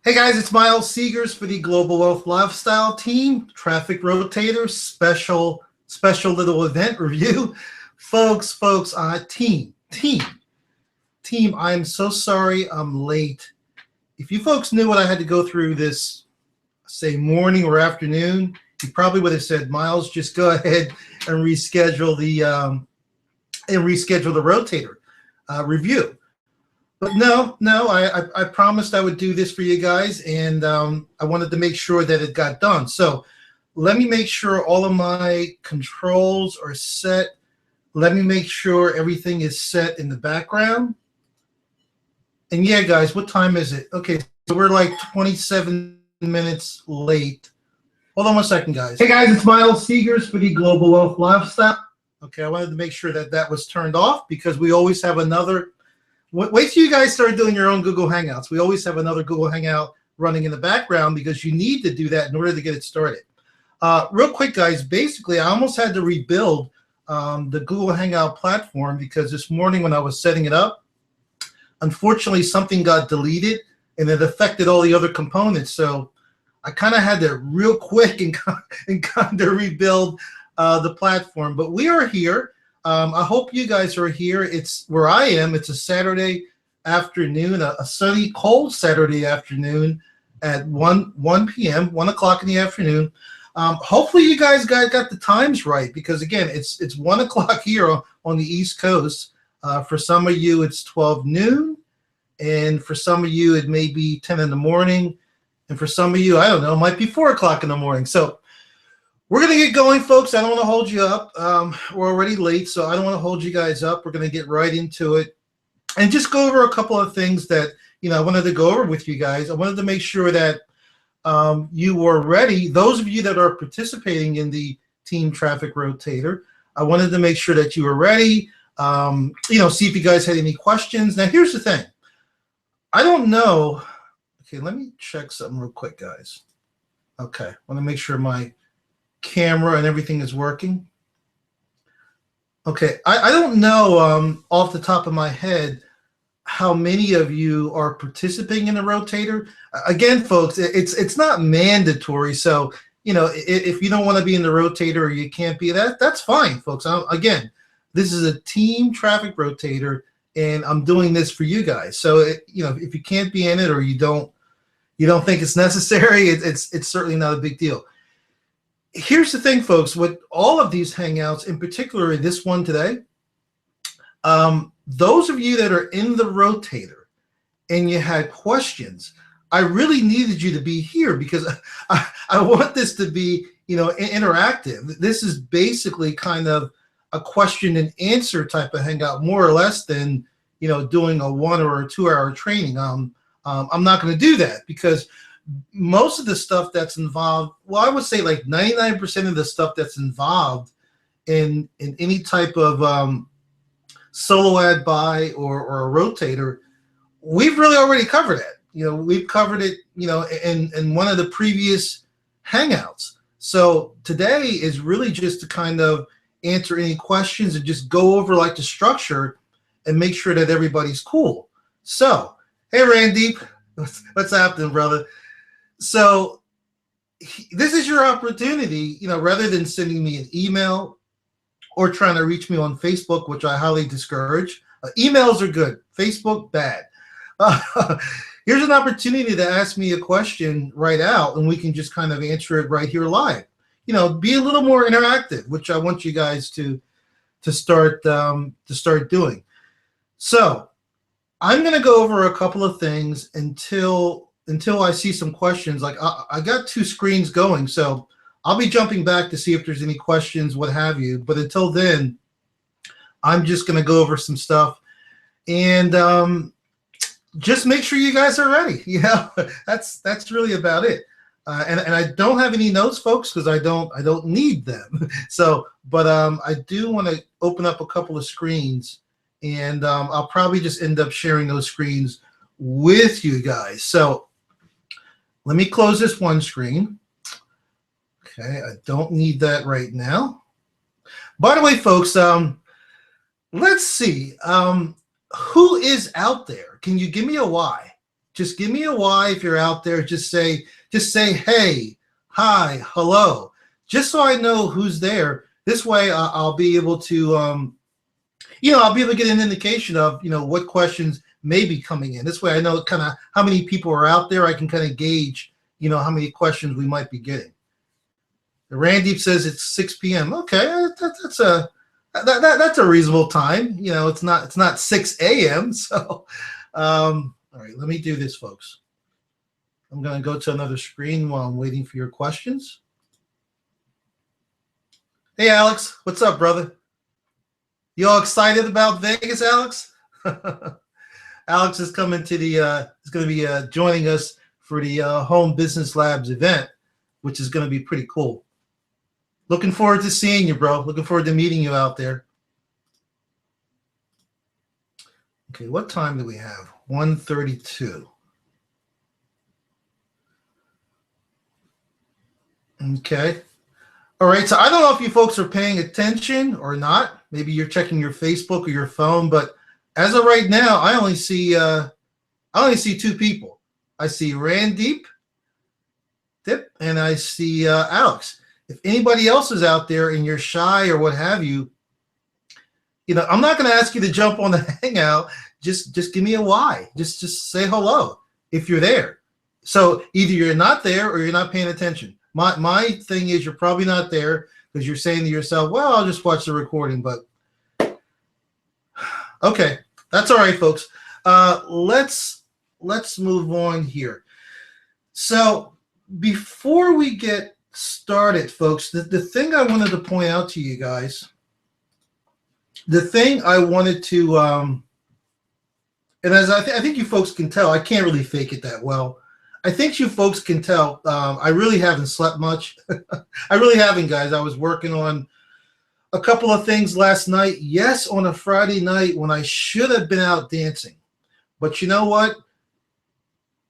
Hey guys, it's Miles Seegers for the Global Wealth Lifestyle Team, Traffic Rotator, special little event review. Folks, team, I'm so sorry I'm late. If you folks knew what I had to go through this, say, morning or afternoon, you probably would have said, Miles, just go ahead and reschedule the Rotator review. But no, I promised I would do this for you guys, and I wanted to make sure that it got done. So let me make sure all of my controls are set. Let me make sure everything is set in the background. And yeah, guys, what time is it? Okay, so we're like 27 minutes late. Hold on one second, guys. Hey guys, it's Miles Seegers for the Global Wealth Lifestyle. Okay, I wanted to make sure that that was turned off because we always have another. Wait till you guys start doing your own Google Hangouts. We always have another Google Hangout running in the background because you need to do that in order to get it started. Real quick, guys, basically, I almost had to rebuild the Google Hangout platform because this morning when I was setting it up, unfortunately, something got deleted and it affected all the other components. So I kind of had to real quick and kind of rebuild the platform. But we are here. I hope you guys are here. It's where I am. It's a Saturday afternoon, a sunny, cold Saturday afternoon at 1 p.m., 1 o'clock in the afternoon. Hopefully you guys got the times right because, again, it's 1 o'clock here on the East Coast. For some of you, it's 12 noon. And for some of you, it may be 10 in the morning. And for some of you, I don't know, it might be 4 o'clock in the morning. So we're going to get going, folks. I don't want to hold you up. We're already late, so I don't want to hold you guys up. We're going to get right into it and just go over a couple of things that, I wanted to go over with you guys. I wanted to make sure that you were ready. Those of you that are participating in the Team Traffic Rotator, I wanted to make sure that you were ready, see if you guys had any questions. Now, here's the thing. I don't know. Okay, let me check something real quick, guys. Okay, I want to make sure my camera and everything is working. Okay, I don't know off the top of my head how many of you are participating in the Rotator. Again, folks, it's not mandatory. So, if you don't want to be in the Rotator or you can't be that's fine, folks. Again, this is a Team Traffic Rotator, and I'm doing this for you guys. So, if you can't be in it or you don't think it's necessary, it's certainly not a big deal. Here's the thing, folks, with all of these Hangouts, in particular in this one today, those of you that are in the Rotator and you had questions, I really needed you to be here because I want this to be, interactive. This is basically kind of a question and answer type of Hangout, more or less than, doing a 1 or a 2 hour training. I'm not going to do that because most of the stuff that's involved, well, I would say like 99% of the stuff that's involved in any type of solo ad buy or a Rotator, we've really already covered it. We've covered it, in one of the previous Hangouts. So today is really just to kind of answer any questions and just go over like the structure and make sure that everybody's cool. So, hey, Randeep, what's happening, brother? So this is your opportunity, rather than sending me an email or trying to reach me on Facebook, which I highly discourage. Emails are good. Facebook, bad. Here's an opportunity to ask me a question right out, and we can just kind of answer it right here live. Be a little more interactive, which I want you guys to start doing. So I'm going to go over a couple of things until I see some questions. Like I got 2 screens going, so I'll be jumping back to see if there's any questions, what have you. But until then, I'm just going to go over some stuff and just make sure you guys are ready. That's really about it. And I don't have any notes, folks, because I don't need them. So, but I do want to open up a couple of screens, and I'll probably just end up sharing those screens with you guys. So let me close this one screen. Okay, I don't need that right now. By the way, folks, let's see. Who is out there? Can you give me a why? Just give me a Y if you're out there. Just say, hey, hi, hello, just so I know who's there. This way I'll be able to, I'll be able to get an indication of, what questions may be coming in. This way I know kind of how many people are out there. I can kind of gauge, how many questions we might be getting. Randeep says it's 6 p.m. Okay, that's a reasonable time. It's not 6 a.m. So, all right, let me do this, folks. I'm going to go to another screen while I'm waiting for your questions. Hey, Alex, what's up, brother? You all excited about Vegas, Alex? Alex is coming to is going to be joining us for the Home Business Labs event, which is going to be pretty cool. Looking forward to seeing you, bro. Looking forward to meeting you out there. Okay, what time do we have? 1:32. Okay. All right, so I don't know if you folks are paying attention or not. Maybe you're checking your Facebook or your phone, but as of right now, I only see two people. I see Randeep, and I see Alex. If anybody else is out there and you're shy or what have you, I'm not going to ask you to jump on the hangout. Just give me a Y. Just say hello if you're there. So either you're not there or you're not paying attention. My thing is you're probably not there because you're saying to yourself, well, I'll just watch the recording. But okay, that's all right, folks. Let's move on here. So before we get started, folks, the thing I wanted to point out to you guys, the thing I wanted to, and as I think you folks can tell, I can't really fake it that well. I think you folks can tell I really haven't slept much. I really haven't, guys. I was working on a couple of things last night. Yes, on a Friday night when I should have been out dancing. But you know what?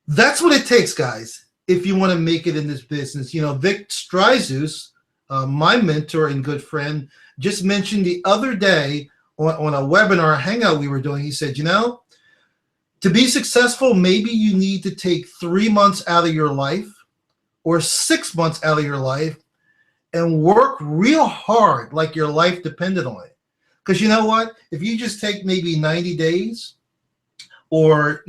That's what it takes, guys, if you want to make it in this business. Vic Stryzus, my mentor and good friend, just mentioned the other day on a webinar, a hangout we were doing, he said, to be successful, maybe you need to take 3 months out of your life or 6 months out of your life and work real hard like your life depended on it. Because you know what? If you just take maybe 90 days or,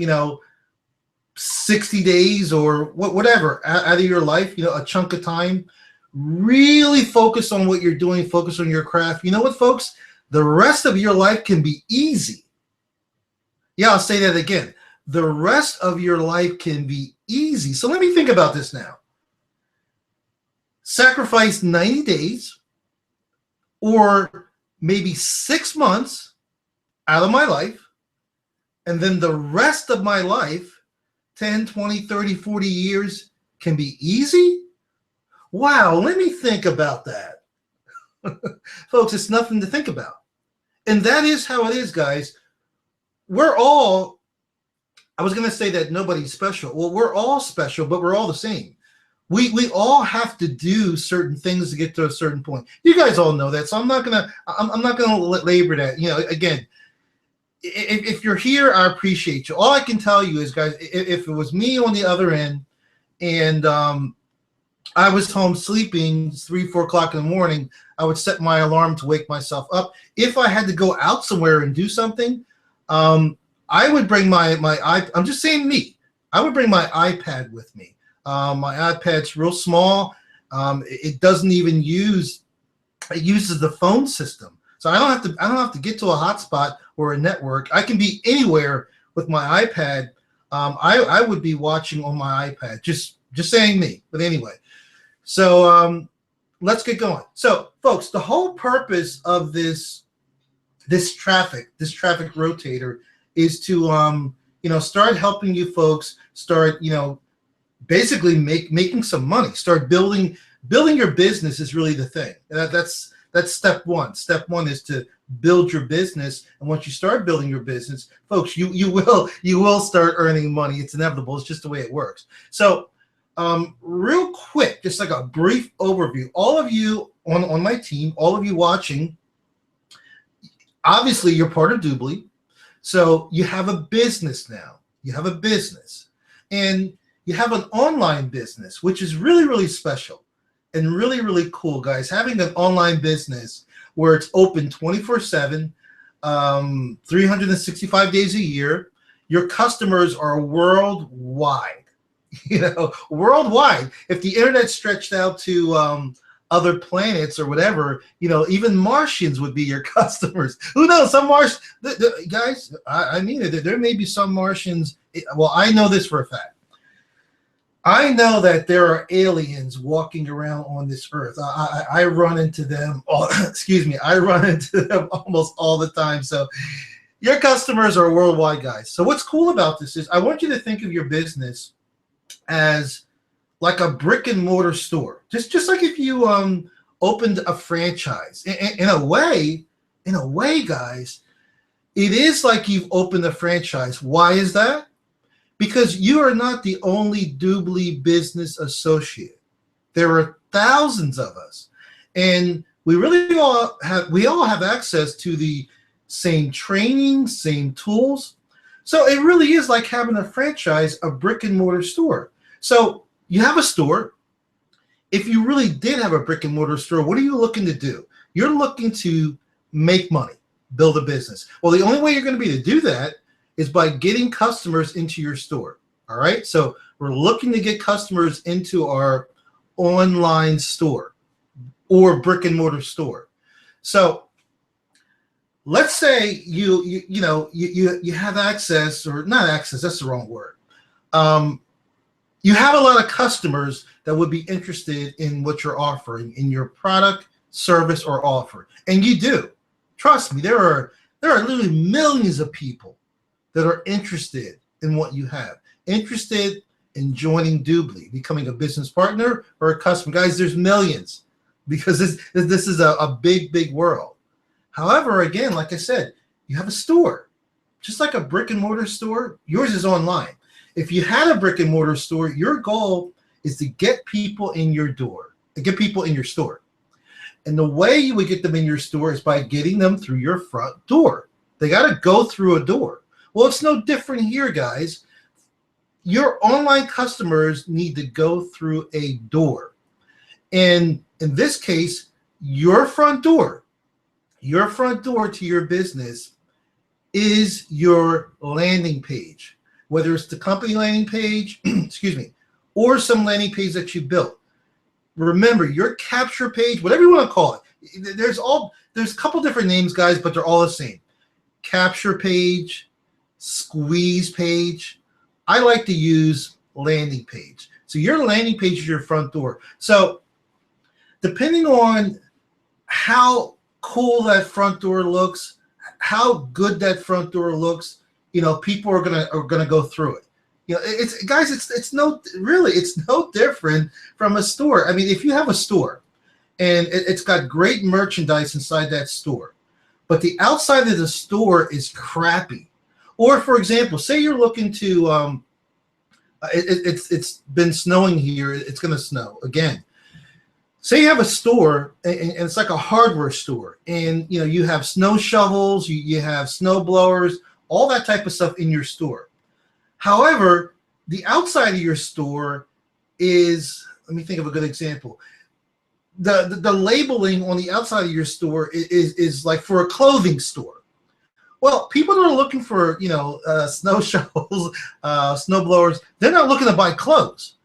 60 days or whatever out of your life, a chunk of time, really focus on what you're doing, focus on your craft. You know what, folks? The rest of your life can be easy. Yeah, I'll say that again. The rest of your life can be easy. So let me think about this now. Sacrifice 90 days or maybe 6 months out of my life, and then the rest of my life, 10, 20, 30, 40 years, can be easy? Wow, let me think about that. Folks, it's nothing to think about. And that is how it is, guys. We're all, I was going to say that nobody's special. Well, we're all special, but we're all the same. We all have to do certain things to get to a certain point. You guys all know that, so I'm not gonna labor that. Again, if you're here, I appreciate you. All I can tell you is, guys, if it was me on the other end, and I was home sleeping 3, 4 o'clock in the morning, I would set my alarm to wake myself up. If I had to go out somewhere and do something, I would bring my iPad. I'm just saying me. I would bring my iPad with me. My iPad's real small. It doesn't even use. It uses the phone system, so I don't have to get to a hotspot or a network. I can be anywhere with my iPad. I would be watching on my iPad. Just saying me. But anyway, so let's get going. So, folks, the whole purpose of this traffic rotator is to start helping you folks start basically making some money, start building your business is really the thing. That's step one. Step one is to build your business, and once you start building your business, folks, you will start earning money. It's inevitable. It's just the way it works. So real quick, just like a brief overview, all of you on my team, all of you watching, obviously you're part of Doobly. So you have a business now. You have a business. and you have an online business, which is really, really special and really, really cool, guys. Having an online business where it's open 24/7, 365 days a year. Your customers are worldwide, worldwide. If the internet stretched out to other planets or whatever, even Martians would be your customers. Who knows? Some guys, I mean it. There may be some Martians. Well, I know this for a fact. I know that there are aliens walking around on this earth. I run into them. Excuse me. I run into them almost all the time. So your customers are worldwide, guys. So what's cool about this is I want you to think of your business as like a brick and mortar store. Just like if you opened a franchise. In a way, guys, it is like you've opened a franchise. Why is that? Because you are not the only Doobly business associate. There are thousands of us, and we all have access to the same training, same tools. So it really is like having a franchise, a brick and mortar store. So you have a store. If you really did have a brick and mortar store, what are you looking to do? You're looking to make money, build a business. Well, the only way you're going to be to do that is by getting customers into your store. All right. So we're looking to get customers into our online store or brick and mortar store. So let's say you have access, or not access, that's the wrong word. You have a lot of customers that would be interested in what you're offering in your product, service, or offer. And you do. Trust me, there are literally millions of people that are interested in what you have, interested in joining Doobly, becoming a business partner or a customer. Guys, there's millions, because this is a big, big world. However, again, like I said, you have a store. Just like a brick and mortar store, yours is online. If you had a brick and mortar store, your goal is to get people in your door, to get people in your store. And the way you would get them in your store is by getting them through your front door. They got to go through a door. Well, it's no different here, guys. Your online customers need to go through a door. And in this case, your front door to your business is your landing page, whether it's the company landing page, excuse me, or some landing page that you built. Remember, your capture page, whatever you want to call it, there's a couple different names, guys, but they're all the same. Capture page, squeeze page. I like to use landing page. So your landing page is your front door. So depending on how cool that front door looks, how good that front door looks, people are gonna go through it. It's no different from a store. I mean, if you have a store and it's got great merchandise inside that store, but the outside of the store is crappy. Or, for example, say you're looking to, it's been snowing here. It's going to snow again. Say you have a store, and it's like a hardware store, and you have snow shovels, you have snow blowers, all that type of stuff in your store. However, the outside of your store is, let me think of a good example. The labeling on the outside of your store is like for a clothing store. Well, people that are looking for, snow shovels, snow blowers, they're not looking to buy clothes.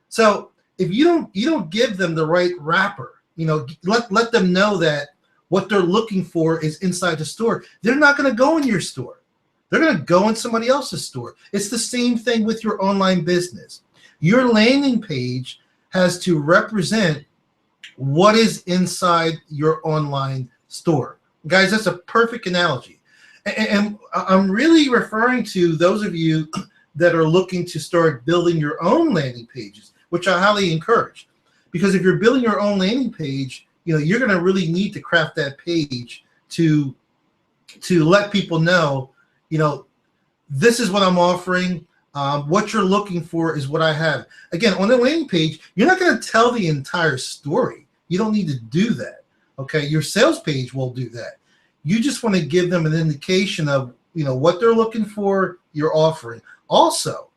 So if you don't give them the right wrapper, let them know that what they're looking for is inside the store, they're not going to go in your store. They're going to go in somebody else's store. It's the same thing with your online business. Your landing page has to represent what is inside your online store. Guys, that's a perfect analogy. And I'm really referring to those of you that are looking to start building your own landing pages, which I highly encourage. Because if you're building your own landing page, you're going to really need to craft that page to let people know, this is what I'm offering. What you're looking for is what I have. Again, on the landing page, you're not going to tell the entire story. You don't need to do that. Okay, your sales page will do that. You just want to give them an indication of what they're looking for, your offering. Also,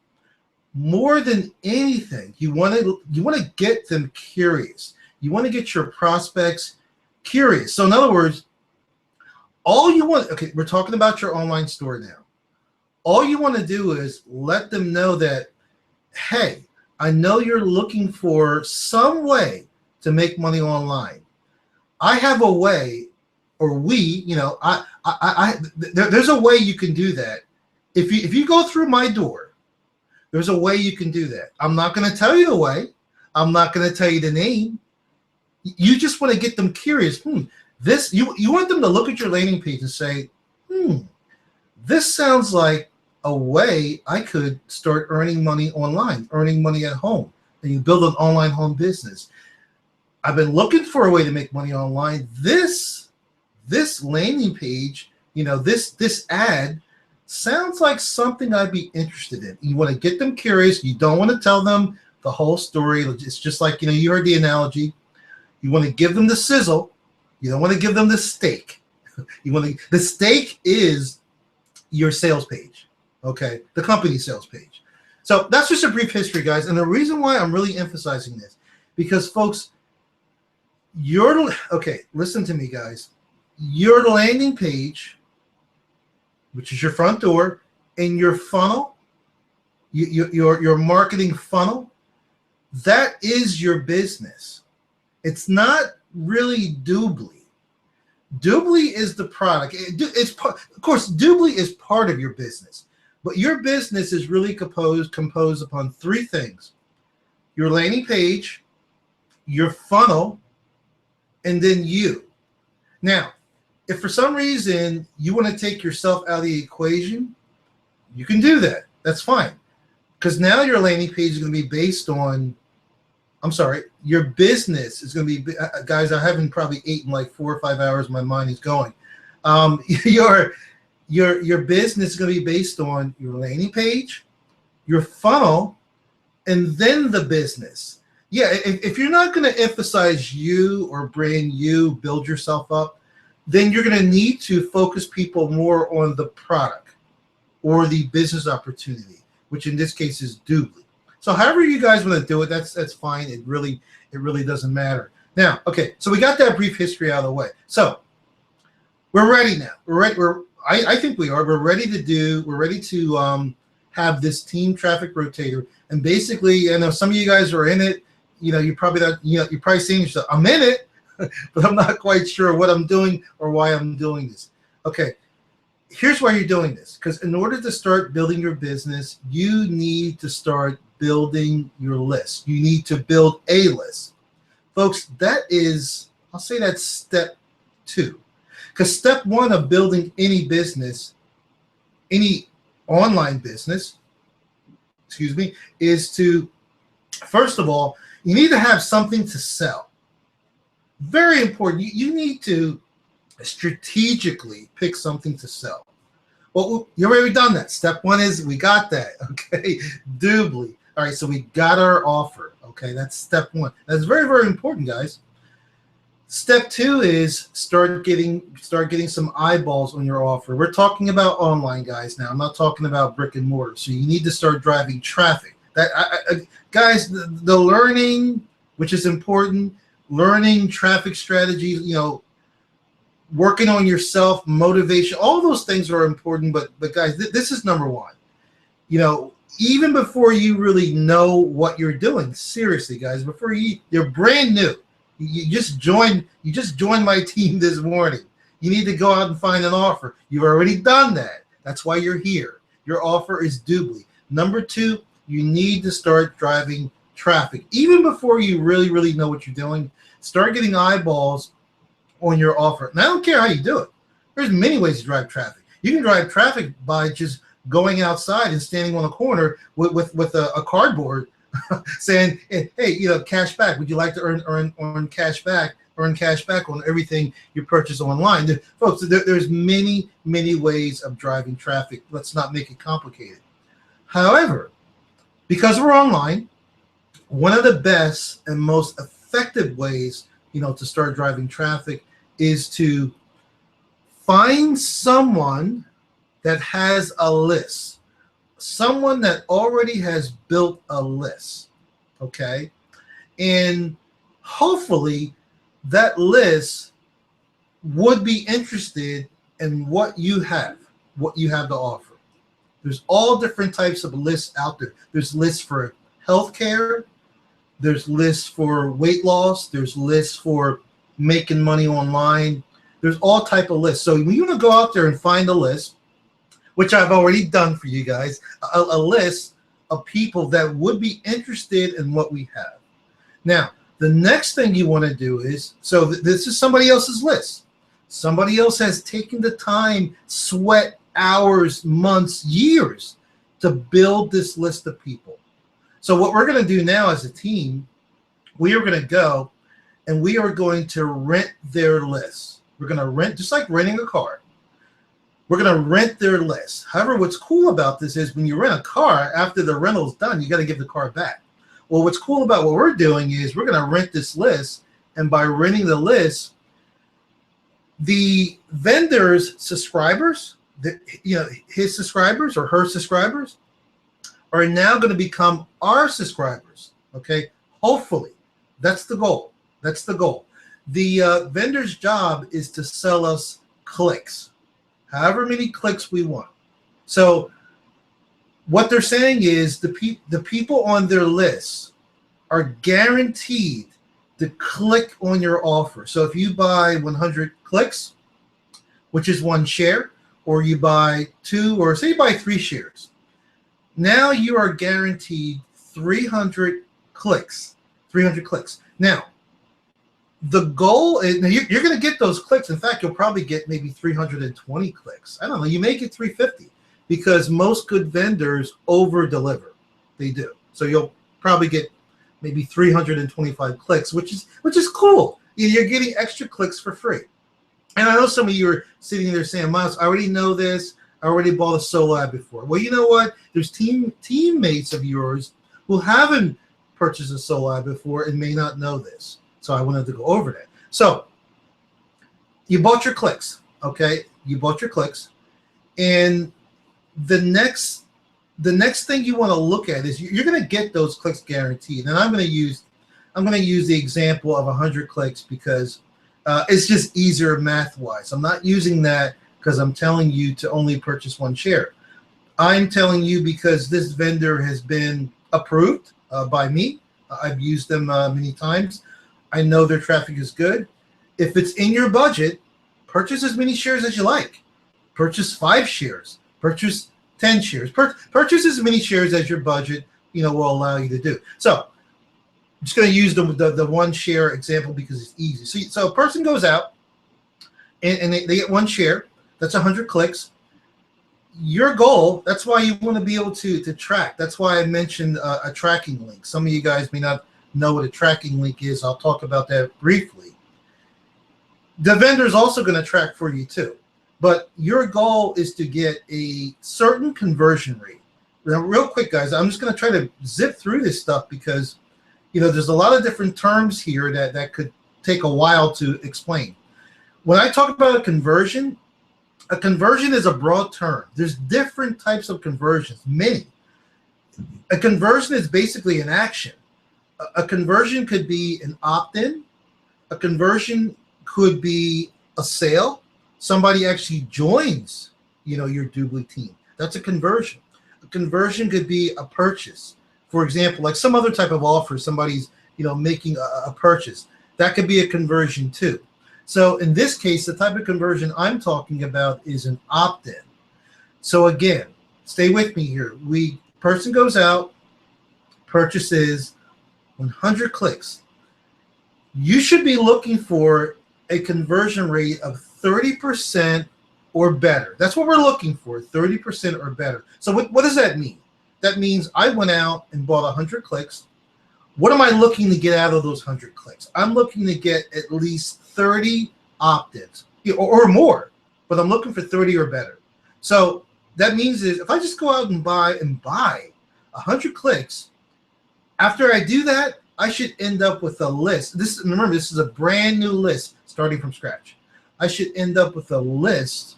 more than anything, you want to get them curious. You want to get your prospects curious. So in other words, all you want, okay, we're talking about your online store now. All you want to do is let them know that, hey, I know you're looking for some way to make money online. I have a way, or we, there's a way you can do that. If you go through my door, there's a way you can do that. I'm not going to tell you the way. I'm not going to tell you the name. You just want to get them curious. This you want them to look at your landing page and say, this sounds like a way I could start earning money online, earning money at home, and you build an online home business. I've been looking for a way to make money online. This landing page, this ad sounds like something I'd be interested in. You want to get them curious. You don't want to tell them the whole story. It's just like, you heard the analogy. You want to give them the sizzle. You don't want to give them the steak. The steak is your sales page, okay? The company sales page. So that's just a brief history, guys. And the reason why I'm really emphasizing this, because folks, listen to me, guys. Your landing page, which is your front door, and your funnel, your marketing funnel, that is your business. It's not really Doobly. Doobly is the product. Of course, Doobly is part of your business, but your business is really composed upon three things: your landing page, your funnel, and then you. Now, if for some reason you want to take yourself out of the equation, you can do that. That's fine. Because now your landing page is going to be based on, your business is going to be, guys, I haven't probably eaten like 4 or 5 hours. My mind is going. Your business is going to be based on your landing page, your funnel, and then the business. Yeah, if you're not going to emphasize you or brand you, build yourself up, then you're going to need to focus people more on the product or the business opportunity, which in this case is Doobly. So however you guys want to do it, that's fine. It really doesn't matter. Now, okay, so we got that brief history out of the way. So we're ready now. We're ready. I think we are. We're ready to have this team traffic rotator. And basically, I know some of you guys are in it. You're probably saying to yourself, I'm in it, but I'm not quite sure what I'm doing or why I'm doing this. Okay, here's why you're doing this. Because in order to start building your business, you need to start building your list. You need to build a list. Folks, I'll say that's step 2. Because step 1 of building any business, any online business, is to, first of all, you need to have something to sell. Very important. You need to strategically pick something to sell. Well, you've already done that. Step 1 is we got that. Okay, Doobly. All right, so we got our offer. Okay, that's step 1. That's very, very important, guys. Step 2 is start getting some eyeballs on your offer. We're talking about online, guys. Now, I'm not talking about brick and mortar. So you need to start driving traffic. Guys, the learning, which is important, learning traffic strategies, working on yourself, motivation, all those things are important. But guys, this is number 1. Even before you really know what you're doing, seriously, guys, before you're brand new. You just joined my team this morning. You need to go out and find an offer. You've already done that. That's why you're here. Your offer is Doobly. Number 2, you need to start driving traffic. Even before you really, really know what you're doing, start getting eyeballs on your offer. And I don't care how you do it. There's many ways to drive traffic. You can drive traffic by just going outside and standing on a corner with a cardboard saying, hey, cash back. Would you like to earn cash back? Earn cash back on everything you purchase online. Folks, there's many, many ways of driving traffic. Let's not make it complicated. However, because we're online, one of the best and most effective ways, to start driving traffic is to find someone that has a list. someone that already has built a list, okay? And hopefully that list would be interested in what you have to offer. There's all different types of lists out there. There's lists for healthcare, there's lists for weight loss, there's lists for making money online. There's all type of lists. So when you want to go out there and find a list, which I've already done for you guys, a list of people that would be interested in what we have. Now, the next thing you want to do is, so this is somebody else's list. Somebody else has taken the time, sweat, hours, months, years to build this list of people. So what we're going to do now as a team, we are going to go and we are going to rent their list. We're going to rent, just like renting a car. We're going to rent their list. However, what's cool about this is when you rent a car, after the rental's done, you got to give the car back. Well, what's cool about what we're doing is we're going to rent this list, and by renting the list, the vendor's subscribers, his subscribers or her subscribers, are now going to become our subscribers. Okay, hopefully, that's the goal. That's the goal. The vendor's job is to sell us clicks, however many clicks we want. So what they're saying is the people on their list are guaranteed to click on your offer. So if you buy 100 clicks, which is 1 share, or you buy 2, or say you buy 3 shares, now you are guaranteed 300 clicks. 300 clicks. Now, the goal is, now you're going to get those clicks. In fact, you'll probably get maybe 320 clicks. I don't know. You may get 350 because most good vendors over deliver. They do. So you'll probably get maybe 325 clicks, which is cool. You're getting extra clicks for free. And I know some of you are sitting there saying, Miles, I already know this. I already bought a solo ad before. Well, you know what? There's teammates of yours who haven't purchased a solo ad before and may not know this. So I wanted to go over that. So you bought your clicks, okay? You bought your clicks, and the next thing you want to look at is you're going to get those clicks guaranteed. And I'm going to use the example of 100 clicks because it's just easier math-wise. I'm not using that because I'm telling you to only purchase 1 share. I'm telling you because this vendor has been approved by me. I've used them many times. I know their traffic is good. If it's in your budget, purchase as many shares as you like. Purchase 5 shares. Purchase 10 shares. Purchase as many shares as your budget will allow you to do. So I'm just going to use the 1 share example because it's easy. So a person goes out and they get 1 share. That's 100 clicks. Your goal, that's why you want to be able to track. That's why I mentioned a tracking link. Some of you guys may not know what a tracking link is. I'll talk about that briefly. The vendor is also going to track for you too. But your goal is to get a certain conversion rate. Now, real quick, guys, I'm just going to try to zip through this stuff because, there's a lot of different terms here that could take a while to explain. When I talk about a conversion is a broad term. There's different types of conversions, many. A conversion is basically an action. A conversion could be an opt-in. A conversion could be a sale. Somebody actually joins, your Doobly team. That's a conversion. A conversion could be a purchase. For example, like some other type of offer, somebody's, making a purchase. That could be a conversion too. So in this case, the type of conversion I'm talking about is an opt-in. So again, stay with me here. Person goes out, purchases 100 clicks. You should be looking for a conversion rate of 30% or better. That's what we're looking for, 30% or better. So what does that mean? That means I went out and bought 100 clicks. What am I looking to get out of those 100 clicks? I'm looking to get at least 30 opt-ins or more, but I'm looking for 30 or better. So that means is if I just go out and buy 100 clicks, after I do that, I should end up with a list. Remember, this is a brand new list starting from scratch. I should end up with a list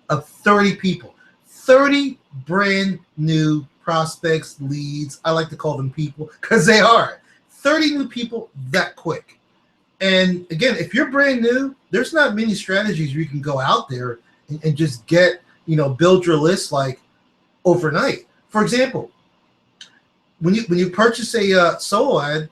of 30 people. 30 brand new prospects, leads. I like to call them people because they are 30 new people that quick. And again, if you're brand new, there's not many strategies you can go out there and just get, build your list like overnight. For example, when you purchase a solo ad,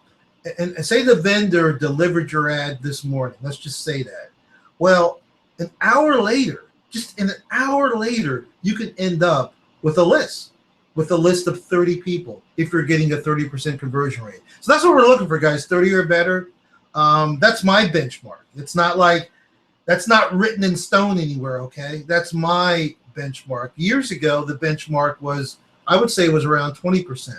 and say the vendor delivered your ad this morning, let's just say that. Well, an hour later, just an hour later, you can end up with a list of 30 people if you're getting a 30% conversion rate. So that's what we're looking for, guys. 30 or better. That's my benchmark. It's not like that's not written in stone anywhere. Okay, that's my benchmark. Years ago, the benchmark was, I would say, was around 20%.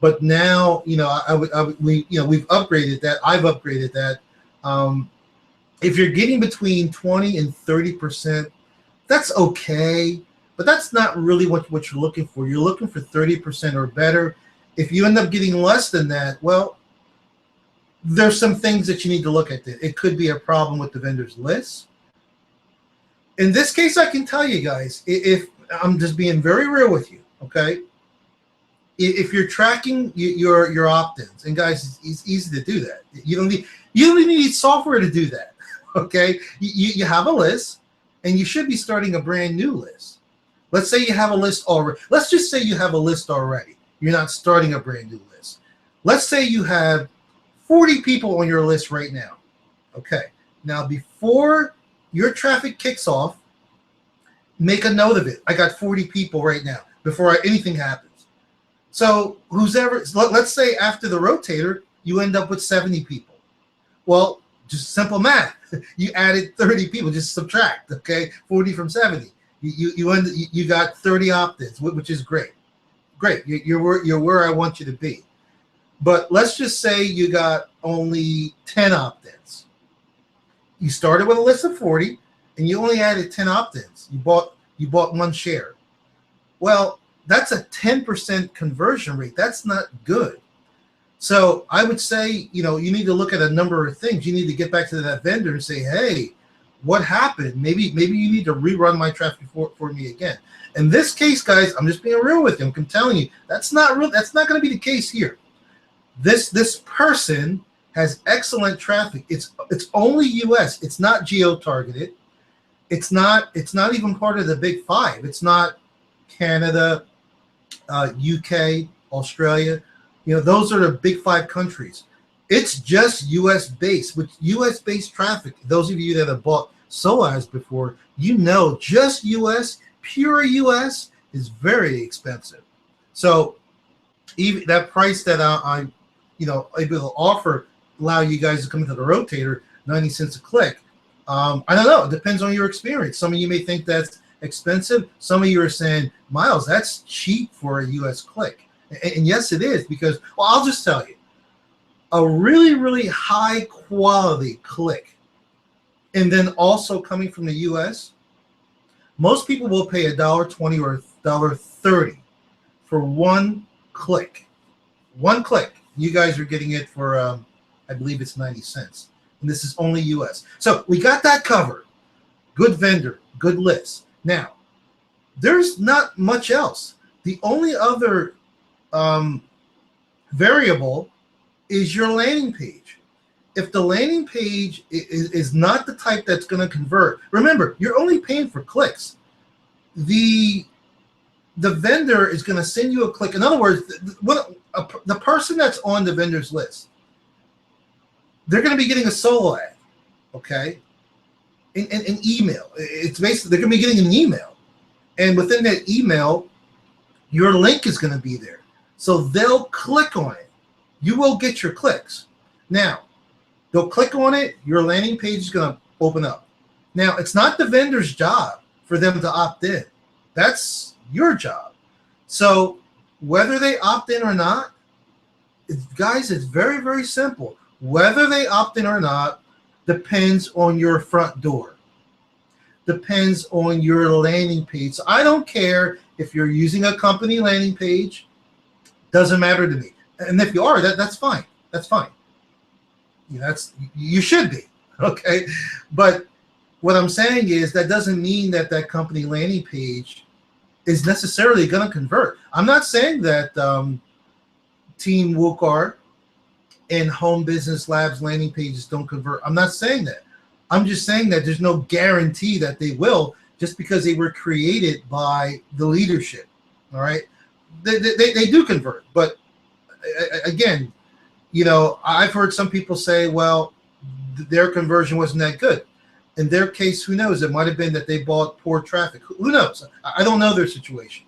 But now, we've upgraded that. I've upgraded that. If you're getting between 20 and 30%, that's okay. But that's not really what you're looking for. You're looking for 30% or better. If you end up getting less than that, well, there's some things that you need to look at. It could be a problem with the vendor's list. In this case, I can tell you guys, if I'm just being very real with you, okay? If you're tracking your opt-ins, and guys, it's easy to do that. You don't need software to do that, okay? You have a list, and you should be starting a brand new list. Let's say you have a list already. Let's just say you have a list already. You're not starting a brand new list. Let's say you have 40 people on your list right now. Okay. Now, before your traffic kicks off, make a note of it. I got 40 people right now before anything happens. So let's say after the rotator, you end up with 70 people. Well, just simple math. You added 30 people. Just subtract. Okay, 40 from 70. You got 30 opt-ins, which is great. Great. You're where I want you to be. But let's just say you got only 10 opt-ins. You started with a list of 40, and you only added 10 opt-ins. You bought one share. Well, that's a 10% conversion rate. That's not good. So I would say, you need to look at a number of things. You need to get back to that vendor and say, hey, what happened? Maybe you need to rerun my traffic for me again. In this case, guys, I'm just being real with you. I'm telling you, that's not going to be the case here. This person has excellent traffic. It's only US. It's not geo-targeted. It's not even part of the big five. It's not Canada, UK, Australia. Those are the big five countries. It's just US based. With US based traffic, those of you that have bought SOAS before, just US, pure US is very expensive. So even that price that I'm able to offer, allow you guys to come into the rotator, 90 cents a click. I don't know. It depends on your experience. Some of you may think that's expensive. Some of you are saying, Miles, that's cheap for a US click. And yes, it is, because, well, I'll just tell you, a really, really high quality click, and then also coming from the US, most people will pay $1.20 or $1.30 for one click. One click. You guys are getting it for, I believe it's 90 cents. And this is only US. So we got that covered. Good vendor, good list. Now, there's not much else. The only other variable is your landing page. If the landing page is not the type that's going to convert, remember, you're only paying for clicks. The vendor is going to send you a click. In other words, the person that's on the vendor's list, they're going to be getting a solo ad, okay? An email. It's basically, they're going to be getting an email. And within that email, your link is going to be there. So they'll click on it. You will get your clicks. Now, they'll click on it. Your landing page is going to open up. Now, it's not the vendor's job for them to opt in. That's your job. So whether they opt in or not, guys, it's very, very simple. Whether they opt in or not depends on your front door. Depends on your landing page. So I don't care if you're using a company landing page. Doesn't matter to me. And if you are, that's fine. That's fine. You should be, okay? But what I'm saying is that doesn't mean that company landing page is necessarily going to convert. I'm not saying that Team WooCar and Home Business Labs landing pages don't convert. I'm not saying that. I'm just saying that there's no guarantee that they will, just because they were created by the leadership. All right, they do convert, but again, I've heard some people say, well, their conversion wasn't that good. In their case, who knows? It might have been that they bought poor traffic. Who knows? I don't know their situation.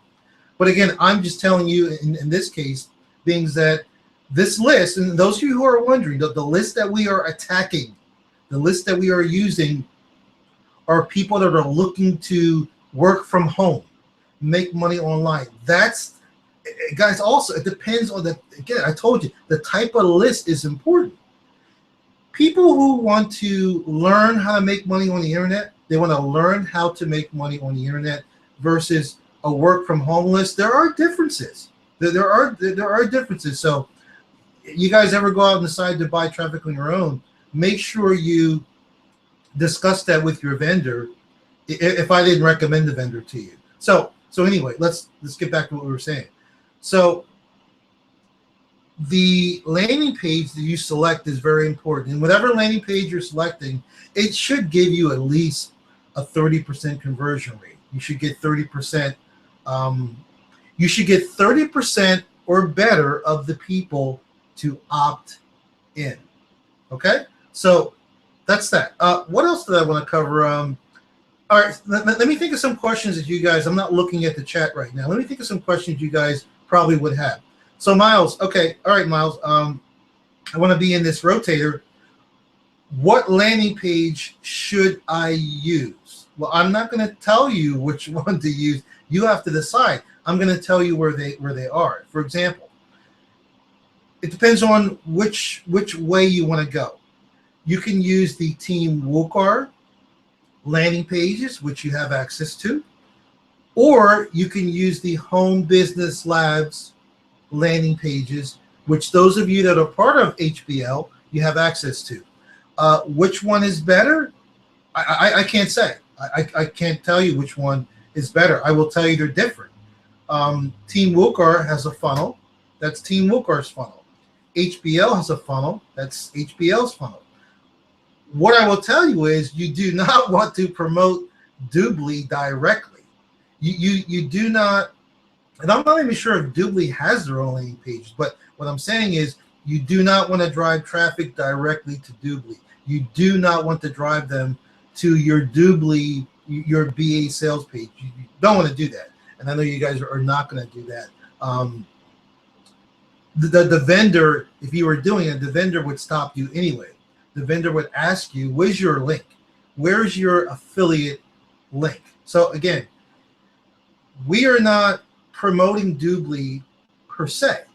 But again, I'm just telling you in this case, being that this list, and those of you who are wondering, the list that we are attacking, the list that we are using, are people that are looking to work from home, make money online. That's, guys, also, it depends on again, I told you, the type of list is important. People who want to learn how to make money on the internet, they want to learn how to make money on the internet versus a work from home list. There are differences. There are differences. So you guys ever go out and decide to buy traffic on your own, make sure you discuss that with your vendor if I didn't recommend the vendor to you. So anyway, let's get back to what we were saying. So the landing page that you select is very important. And whatever landing page you're selecting, it should give you at least a 30% conversion rate. You should get 30%. You should get 30% or better of the people to opt in. Okay, so that's that. What else did I want to cover? All right, let me think of some questions that you guys, I'm not looking at the chat right now. Let me think of some questions you guys probably would have. So Miles, okay, all right, Miles, I want to be in this Rotator. What landing page should I use? Well, I'm not going to tell you which one to use. You have to decide. I'm going to tell you where they are. For example, it depends on which way you want to go. You can use the Team WooCar landing pages, which you have access to, or you can use the Home Business Labs landing pages, which those of you that are part of HBL, you have access to. Which one is better? I can't say. I can't tell you which one is better. I will tell you they're different. Team WooCar has a funnel. That's Team WooCar's funnel. HBL has a funnel. That's HBL's funnel. What I will tell you is you do not want to promote Doobly directly. You do not, and I'm not even sure if Doobly has their own landing pages, but what I'm saying is you do not want to drive traffic directly to Doobly. You do not want to drive them to your Doobly, your BA sales page. You don't want to do that. And I know you guys are not going to do that. The vendor, if you were doing it, the vendor would stop you anyway. The vendor would ask you, where's your link? Where's your affiliate link? So again, we are not promoting Doobly per se.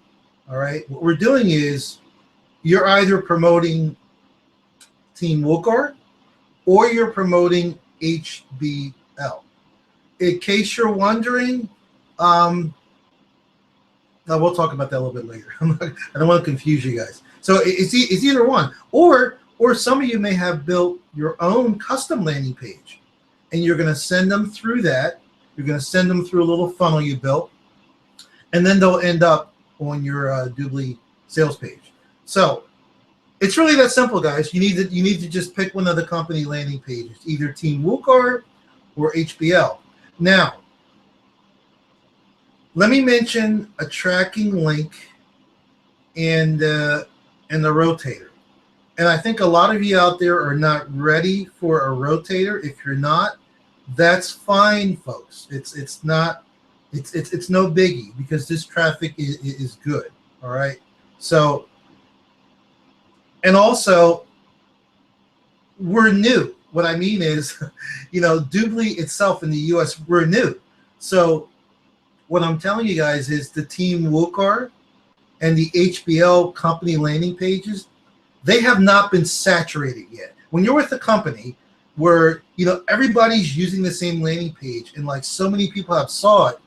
All right. What we're doing is you're either promoting Team WooCar or you're promoting HBL. In case you're wondering, we'll talk about that a little bit later. I don't want to confuse you guys. So it's either one, or some of you may have built your own custom landing page, and you're going to send them through that. You're going to send them through a little funnel you built, and then they'll end up on your Doobly sales page. So it's really that simple, guys. You need to just pick one of the company landing pages, either Team WooCar or HBL. Now, let me mention a tracking link and the Rotator. And I think a lot of you out there are not ready for a Rotator. If you're not, that's fine, folks. It's no biggie, because this traffic is good. All right. So, and also, we're new. What I mean is, Doobly itself in the US, we're new. So what I'm telling you guys is the Team WooCar and the HBL company landing pages, they have not been saturated yet. When you're with a company where everybody's using the same landing page and like so many people have saw it,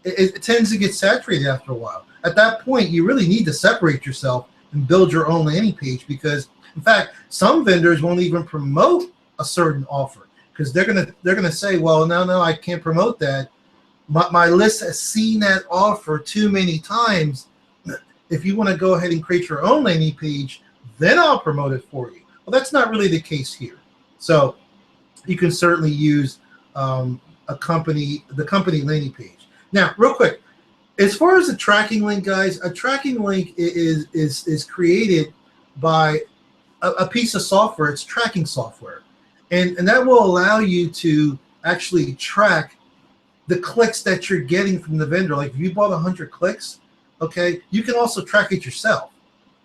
it tends to get saturated after a while. At that point, you really need to separate yourself and build your own landing page, because in fact, some vendors won't even promote a certain offer because they're gonna say, well, no, I can't promote that. my list has seen that offer too many times. If you want to go ahead and create your own landing page, then I'll promote it for you. Well, that's not really the case here. So you can certainly use the company landing page. Now, real quick, as far as the tracking link, guys, a tracking link is created by a piece of software. It's tracking software, and that will allow you to actually track the clicks that you're getting from the vendor. Like if you bought 100 clicks, okay, you can also track it yourself,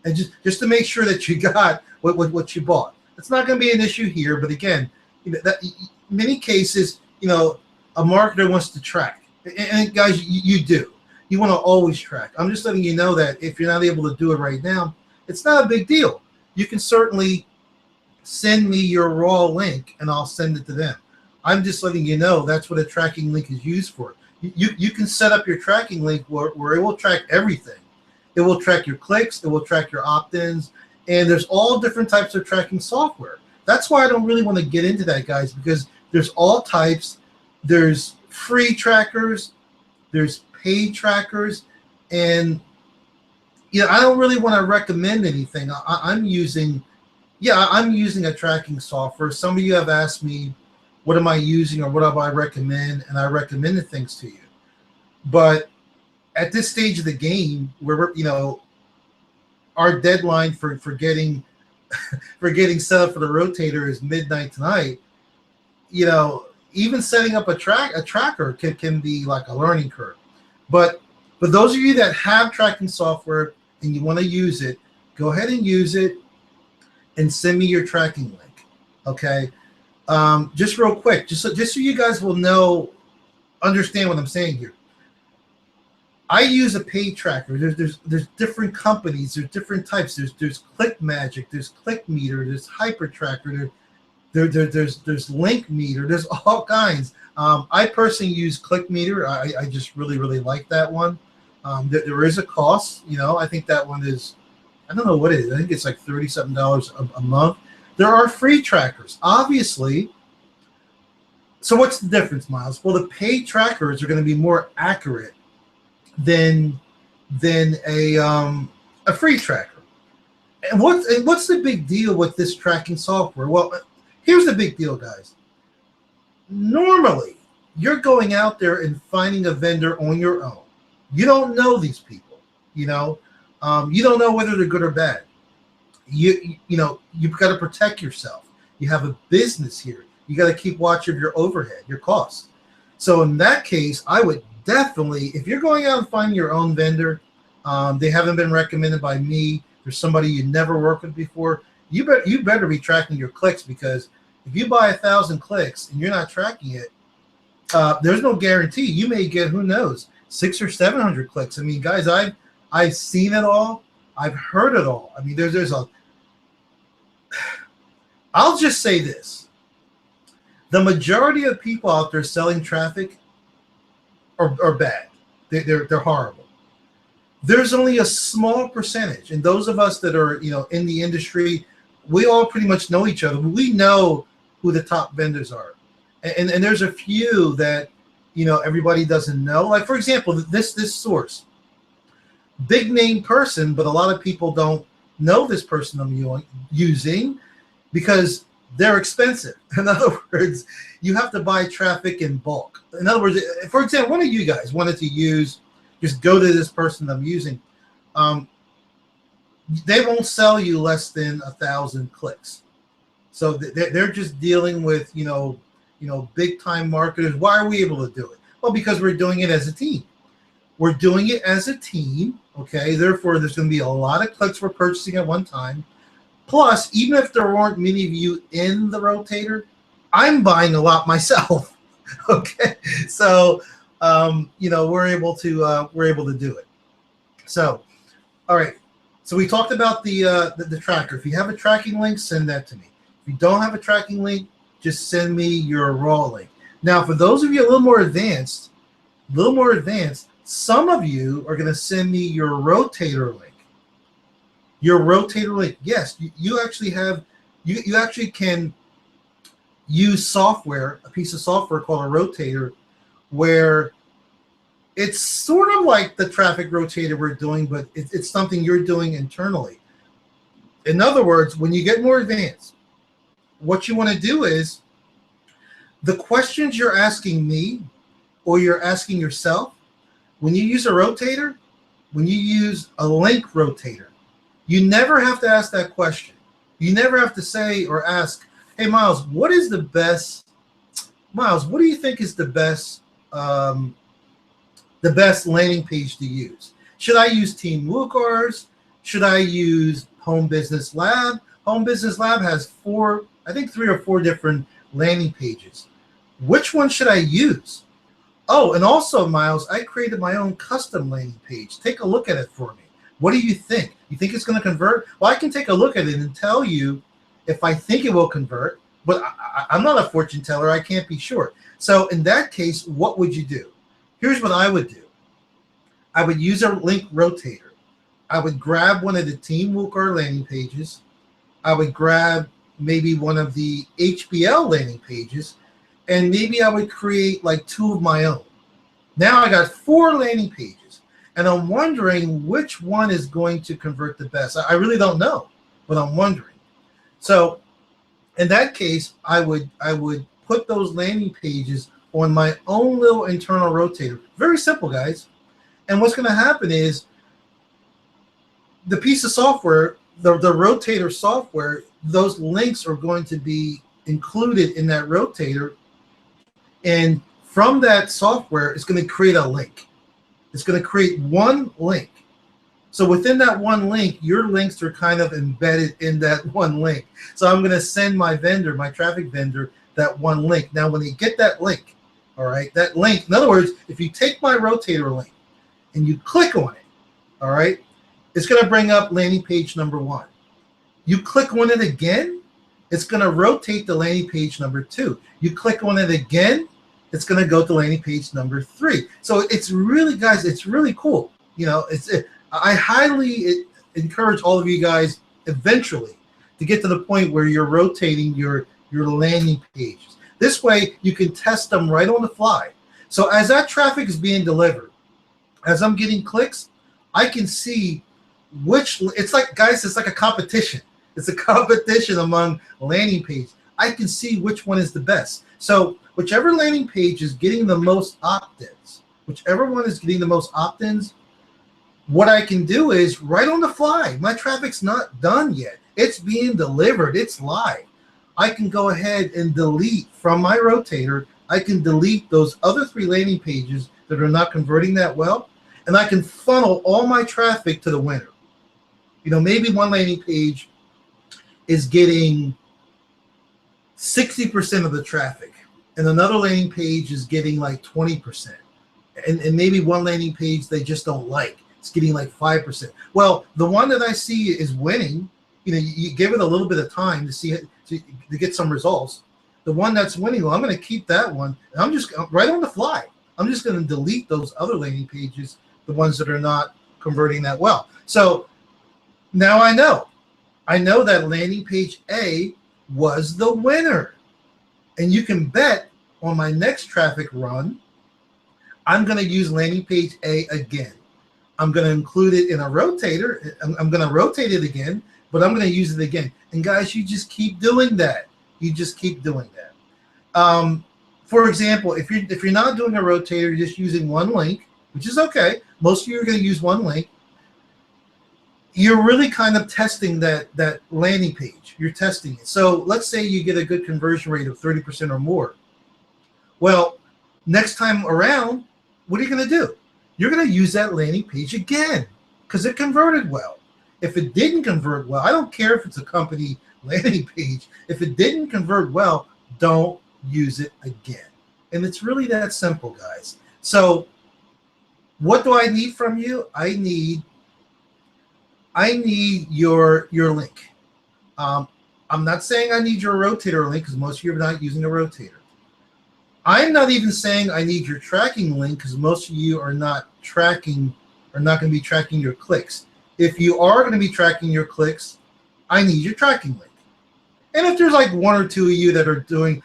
and just to make sure that you got what you bought. It's not going to be an issue here, but again, that many cases, a marketer wants to track, and guys, you do. You want to always track. I'm just letting you know that if you're not able to do it right now, it's not a big deal. You can certainly send me your raw link and I'll send it to them. I'm just letting you know that's what a tracking link is used for. You can set up your tracking link where it will track everything. It will track your clicks. It will track your opt-ins. And there's all different types of tracking software. That's why I don't really want to get into that, guys, because there's all types. There's free trackers. There's paid trackers. And I don't really want to recommend anything. I'm using a tracking software. Some of you have asked me, what am I using or what do I recommend? And I recommended things to you. But at this stage of the game, where our deadline for getting set up for the Rotator is midnight tonight. Even setting up a tracker can be like a learning curve. But for those of you that have tracking software and you want to use it, go ahead and use it and send me your tracking link. Okay. Just real quick, just so you guys will understand what I'm saying here. I use a paid tracker. There's different companies. There's different types. There's ClickMagic. There's ClickMeter. There's HyperTracker. There's LinkMeter. There's all kinds. I personally use ClickMeter. I just really like that one. There is a cost. I think that one is, I don't know what it is. I think it's like $30-something a month. There are free trackers, obviously. So what's the difference, Miles? Well, the paid trackers are going to be more accurate than a free tracker. And what's the big deal with this tracking software? Well, here's the big deal, guys. Normally, you're going out there and finding a vendor on your own. You don't know these people. You don't know whether they're good or bad. You've got to protect yourself. You have a business here. You got to keep watch of your overhead, your costs. So in that case, I would definitely, if you're going out and finding your own vendor, they haven't been recommended by me, there's somebody you never worked with before, you better be tracking your clicks, because if you buy 1,000 clicks and you're not tracking it, there's no guarantee. You may get, who knows, 600 or 700 clicks. I mean, guys, I've seen it all. I've heard it all. I mean, I'll just say this. The majority of people out there selling traffic are bad. They're horrible. There's only a small percentage, and those of us that are in the industry, we all pretty much know each other. We know who the top vendors are, and there's a few that everybody doesn't know. Like, for example, this source, big name person, but a lot of people don't know this person I'm using because they're expensive. In other words, you have to buy traffic in bulk. In other words, for example, one of you guys wanted to just go to this person I'm using. They won't sell you less than 1,000 clicks. So they're just dealing with, big time marketers. Why are we able to do it? Well, because we're doing it as a team. We're doing it as a team. Okay. Therefore, there's going to be a lot of clicks we're purchasing at one time. Plus, even if there weren't many of you in the Rotator, I'm buying a lot myself. Okay, so we're able to do it. So, all right. So we talked about the tracker. If you have a tracking link, send that to me. If you don't have a tracking link, just send me your raw link. Now, for those of you a little more advanced, some of you are going to send me your Rotator link. Your Rotator link. Yes, you actually can use software, a piece of software called a Rotator, where It's sort of like the traffic rotator we're doing, but it's something you're doing internally. In other words, when you get more advanced, what you want to do is the questions you're asking me or you're asking yourself, when you use a rotator, when you use a link rotator, you never have to ask that question. You never have to say or ask, hey, Miles, what is the best, Miles, what do you think is the best landing page to use? Should I use Team WooCommerce? Should I use Home Business Lab? Home Business Lab has three or four different landing pages. Which one should I use? Oh, and also, Miles, I created my own custom landing page. Take a look at it for me. What do you think? You think it's going to convert? Well, I can take a look at it and tell you if I think it will convert, but I'm not a fortune teller. I can't be sure. So in that case, what would you do? Here's what I would do. I would use a link rotator. I would grab one of the Team WooCommerce landing pages. I would grab maybe one of the HBL landing pages, and maybe I would create like two of my own. Now I got 4 landing pages, and I'm wondering which one is going to convert the best. I really don't know, but I'm wondering. So in that case, I would put those landing pages on my own little internal rotator. Very simple, guys. And what's going to happen is the piece of software, the rotator software, those links are going to be included in that rotator. And from that software, it's going to create a link. It's going to create one link. So within that one link, your links are kind of embedded in that one link. So I'm going to send my vendor, my traffic vendor, that one link. Now, when they get that link, all right, that link, in other words, if you take my rotator link and you click on it, all right, it's going to bring up landing page number 1. You click on it again, it's going to rotate the landing page number 2. You click on it again, it's going to go to landing page number 3. So it's really, guys, it's really cool. You know, I highly encourage all of you guys eventually to get to the point where you're rotating your landing pages. This way, you can test them right on the fly. So as that traffic is being delivered, as I'm getting clicks, I can see which, it's like, guys, it's like a competition. It's a competition among landing pages. I can see which one is the best. So whichever landing page is getting the most opt-ins, whichever one is getting the most opt-ins, what I can do is right on the fly. My traffic's not done yet. It's being delivered. It's live. I can go ahead and delete from my rotator. I can delete those other 3 landing pages that are not converting that well, and I can funnel all my traffic to the winner. You know, maybe one landing page is getting 60% of the traffic, and another landing page is getting like 20%. And maybe one landing page they just don't like. It's getting like 5%. Well, the one that I see is winning. You know, you give it a little bit of time to see it, to get some results. The one that's winning, well, I'm going to keep that one. And I'm just right on the fly. I'm just going to delete those other landing pages, the ones that are not converting that well. So now I know that landing page A was the winner. And you can bet on my next traffic run, I'm going to use landing page A again. I'm going to include it in a rotator. I'm going to rotate it again, but I'm going to use it again. And guys, you just keep doing that. You just keep doing that. For example, if you're not doing a rotator, you're just using one link, which is okay. Most of you are going to use one link. You're really kind of testing that landing page. You're testing it. So let's say you get a good conversion rate of 30% or more. Well, next time around, what are you going to do? You're going to use that landing page again because it converted well. If it didn't convert well, I don't care if it's a company landing page. If it didn't convert well, don't use it again. And it's really that simple, guys. So what do I need from you? I need your link. I'm not saying I need your rotator link because most of you are not using a rotator. I'm not even saying I need your tracking link because most of you are not going to be tracking your clicks. If you are going to be tracking your clicks, I need your tracking link. And if there's like 1 or 2 of you that are doing,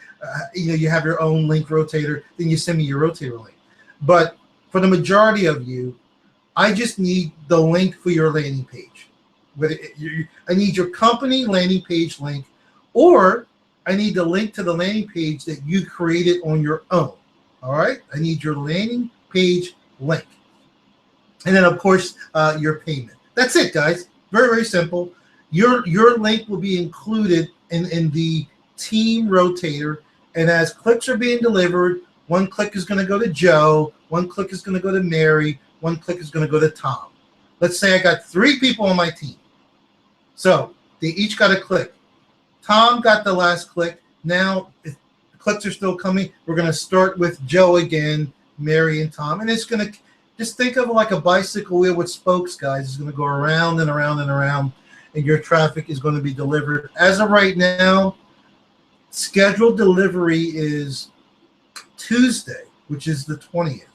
you have your own link rotator, then you send me your rotator link. But for the majority of you, I just need the link for your landing page. I need your company landing page link, or I need the link to the landing page that you created on your own. All right? I need your landing page link. And then, of course, your payment. That's it, guys. Very, very simple. Your link will be included in the team rotator. And as clicks are being delivered, one click is going to go to Joe, one click is going to go to Mary, one click is going to go to Tom. Let's say I got 3 people on my team. So they each got a click. Tom got the last click. Now, if the clicks are still coming, we're going to start with Joe again, Mary, and Tom. And it's going to, just think of it like a bicycle wheel with spokes, guys. It's going to go around and around and around, and your traffic is going to be delivered. As of right now, scheduled delivery is Tuesday, which is the 20th.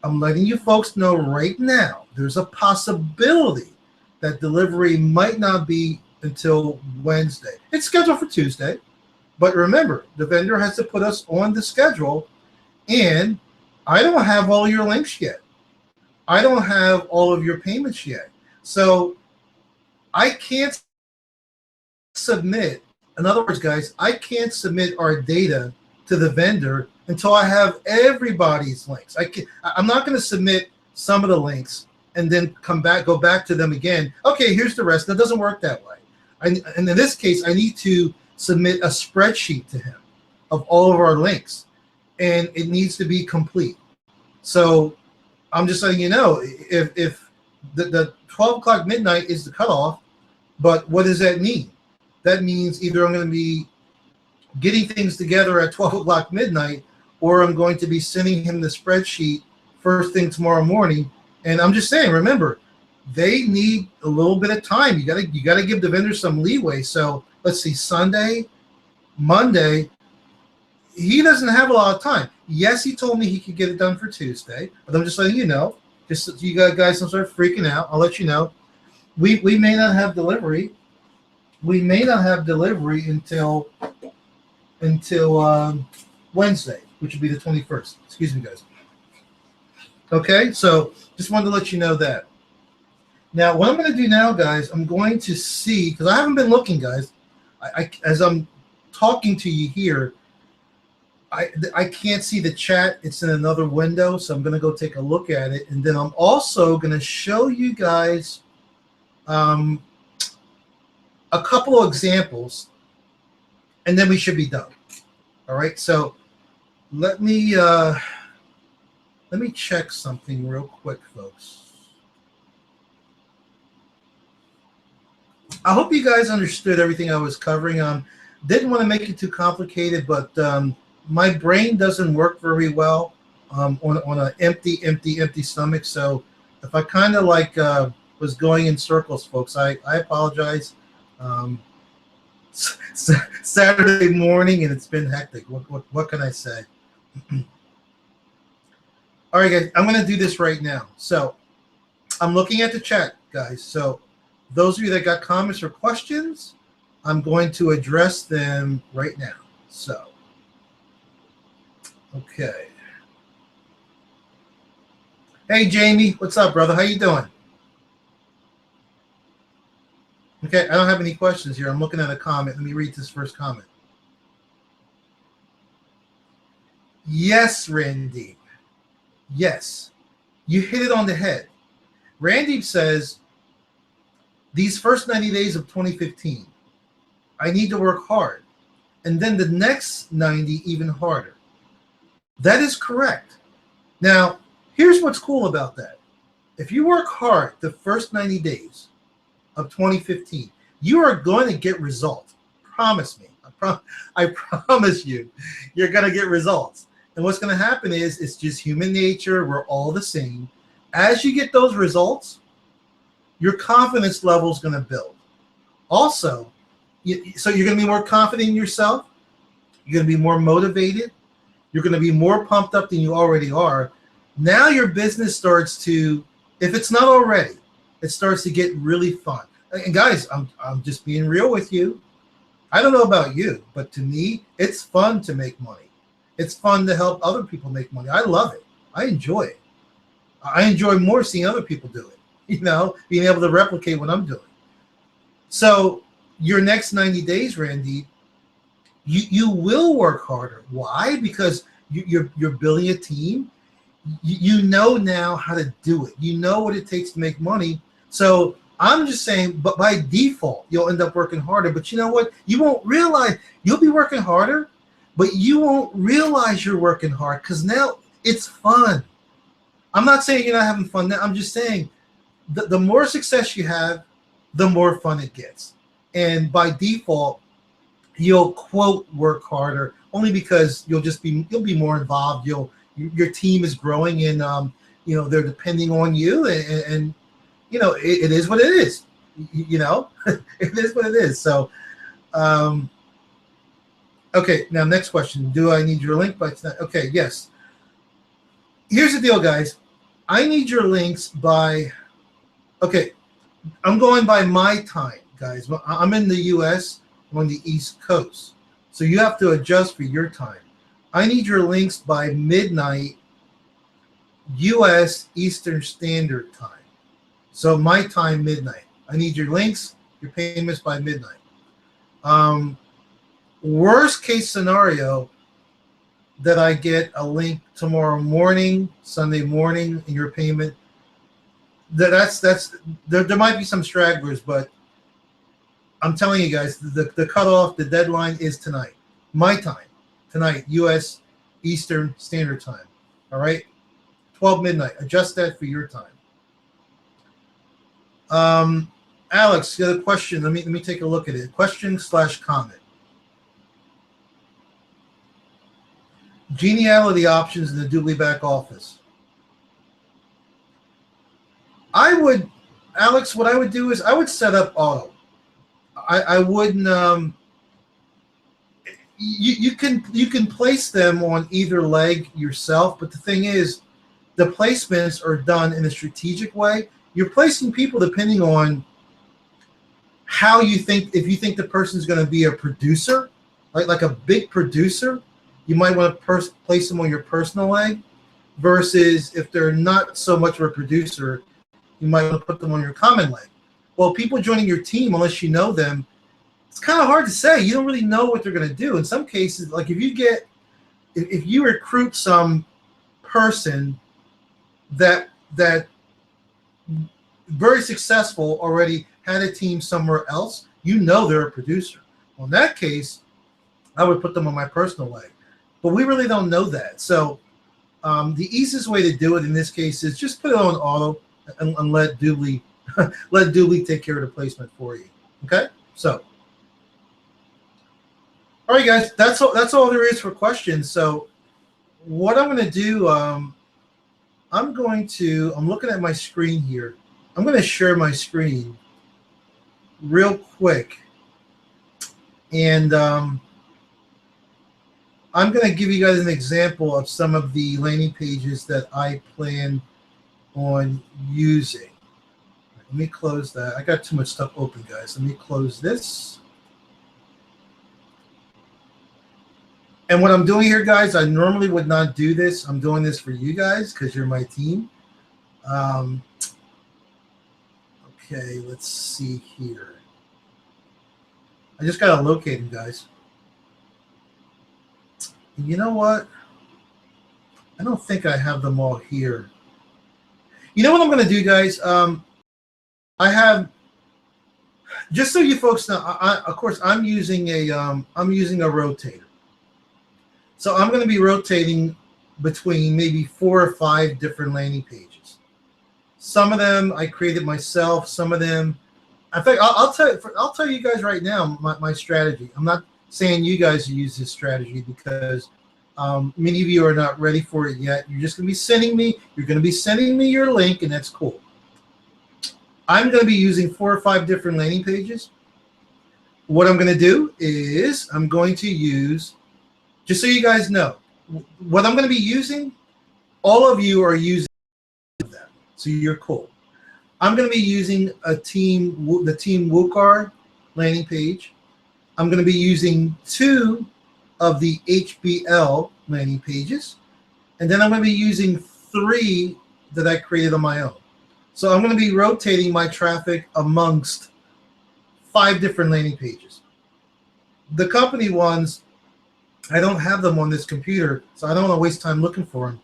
I'm letting you folks know right now, there's a possibility that delivery might not be until Wednesday. It's scheduled for Tuesday, but remember, the vendor has to put us on the schedule, and I don't have all your links yet. I don't have all of your payments yet. So I can't submit, in other words, guys, I can't submit our data to the vendor until I have everybody's links. I'm not going to submit some of the links and then go back to them again. Okay, here's the rest. That doesn't work that way. And in this case, I need to submit a spreadsheet to him of all of our links, and it needs to be complete. So I'm just letting you know, if the 12 o'clock midnight is the cutoff, but what does that mean? That means either I'm going to be getting things together at 12 o'clock midnight, or I'm going to be sending him the spreadsheet first thing tomorrow morning. And I'm just saying, remember, they need a little bit of time. You gotta give the vendor some leeway. So let's see, Sunday, Monday, he doesn't have a lot of time. Yes, he told me he could get it done for Tuesday, but I'm just letting you know, just so you guys don't start freaking out. I'll let you know. We may not have delivery. We may not have delivery until Wednesday, which would be the 21st. Excuse me, guys. Okay, so just wanted to let you know that. Now, what I'm going to do now, guys, I'm going to see, because I haven't been looking, guys. As I'm talking to you here, I can't see the chat. It's in another window, so I'm going to go take a look at it. And then I'm also going to show you guys a couple of examples, and then we should be done. All right, so let me check something real quick, folks. I hope you guys understood everything I was covering. Didn't want to make it too complicated, but my brain doesn't work very well on an empty stomach. So if I kind of like was going in circles, folks, I apologize. Saturday morning, and it's been hectic. What can I say? All right, guys, I'm going to do this right now. So I'm looking at the chat, guys. So those of you that got comments or questions, I'm going to address them right now. So, okay. Hey, Jamie, what's up, brother? How you doing? Okay, I don't have any questions here. I'm looking at a comment. Let me read this first comment. Yes, Randy. Yes, you hit it on the head. Randy says, these first 90 days of 2015, I need to work hard. And then the next 90 even harder. That is correct. Now, here's what's cool about that. If you work hard the first 90 days of 2015, you are going to get results. Promise me. I promise you, you're going to get results. And what's going to happen is it's just human nature. We're all the same. As you get those results, your confidence level is going to build. Also, so you're going to be more confident in yourself. You're going to be more motivated. You're going to be more pumped up than you already are. Now your business starts to, if it's not already, it starts to get really fun. And guys, I'm just being real with you. I don't know about you, but to me, it's fun to make money. It's fun to help other people make money. I love it. I enjoy it. I enjoy more seeing other people do it, being able to replicate what I'm doing. So your next 90 days, Randy, you will work harder. Why? Because you're building a team. You know now how to do it. You know what it takes to make money. So I'm just saying, but by default, you'll end up working harder. But you know what? You won't realize you'll be working harder, but you won't realize you're working hard because now it's fun. I'm not saying you're not having fun now. I'm just saying the more success you have, the more fun it gets. And by default, you'll quote work harder only because you'll be more involved. Your team is growing and they're depending on you and it is what it is. It is what it is. So okay, now next question. Do I need your link by tonight? Okay, yes. Here's the deal, guys. I need your links by okay, I'm going by my time, guys. I'm in the US on the East Coast. So you have to adjust for your time. I need your links by midnight US Eastern Standard Time. So my time, midnight. I need your links, your payments by midnight. Worst case scenario, that I get a link tomorrow morning, Sunday morning, in your payment. That's there might be some stragglers, but I'm telling you guys, the cutoff, the deadline is tonight. My time, tonight, U.S. Eastern Standard Time. All right, 12 midnight. Adjust that for your time. Alex, you got a question? Let me take a look at it. Question/comment. Geniality options in the Doobly back office. Alex, what I would do is I would set up auto. I wouldn't. You can place them on either leg yourself, but the thing is, the placements are done in a strategic way. You're placing people depending on how you think. If you think the person's going to be a producer, like a big producer, you might want to place them on your personal leg, versus if they're not so much of a producer, you might want to put them on your common leg. Well, people joining your team, unless you know them, it's kind of hard to say. You don't really know what they're going to do. In some cases, like if you recruit some person that very successful already had a team somewhere else, they're a producer. Well, in that case, I would put them on my personal leg. But we really don't know that. So the easiest way to do it in this case is just put it on auto and let Doobly take care of the placement for you. Okay? So, all right, guys, that's all there is for questions. So what I'm going to do, I'm looking at my screen here. I'm going to share my screen real quick. And I'm going to give you guys an example of some of the landing pages that I plan on using. Let me close that. I got too much stuff open, guys. Let me close this. And what I'm doing here, guys, I normally would not do this. I'm doing this for you guys because you're my team. Okay, let's see here. I just got to locate them, guys. You know what? I don't think I have them all here. You know what I'm going to do, guys? I have, just so you folks know, of course, I'm using a rotator. So I'm going to be rotating between maybe 4 or 5 different landing pages. Some of them I created myself. Some of them, in fact, I'll tell you guys right now my strategy. I'm not saying you guys use this strategy because many of you are not ready for it yet. You're just going to be sending me your link, and that's cool. I'm going to be using 4 or 5 different landing pages. What I'm going to do is I'm going to use, just so you guys know, what I'm going to be using, all of you are using that, so you're cool. I'm going to be using the Team WooCard landing page. I'm going to be using 2 of the HBL landing pages. And then I'm going to be using 3 that I created on my own. So I'm going to be rotating my traffic amongst 5 different landing pages. The company ones, I don't have them on this computer, so I don't want to waste time looking for them.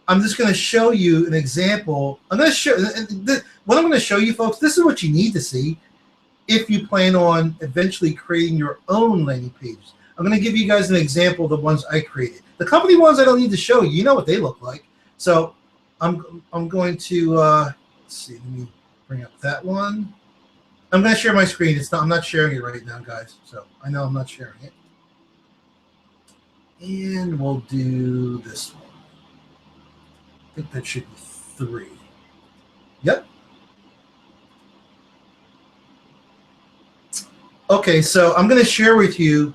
I'm just going to show you an example. I'm going to show what I'm going to show you, folks. This is what you need to see if you plan on eventually creating your own landing pages. I'm going to give you guys an example of the ones I created. The company ones I don't need to show you. You know what they look like. So I'm going to let's see. Let me bring up that one. I'm going to share my screen. I'm not sharing it right now, guys. So I know I'm not sharing it. And we'll do this one. I think that should be 3. Yep. Okay, so I'm going to share with you,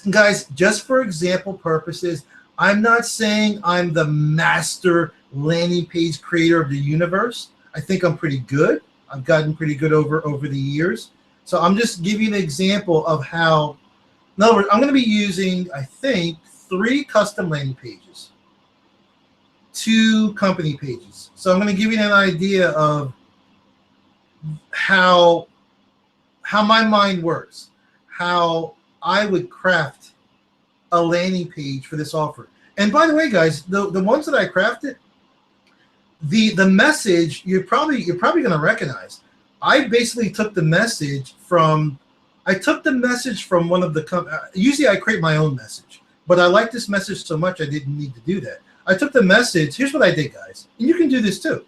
guys, just for example purposes, I'm not saying I'm the master landing page creator of the universe. I think I'm pretty good. I've gotten pretty good over the years. So I'm just giving an example of how, in other words, I'm going to be using, I think, 3 custom landing pages, 2 company pages. So I'm going to give you an idea of how my mind works, how I would craft a landing page for this offer. And by the way, guys, the ones that I crafted, the message you're probably going to recognize. I basically took the message from one of the usually I create my own message, but I like this message so much I didn't need to do that. I took the message. Here's what I did, guys, and you can do this too.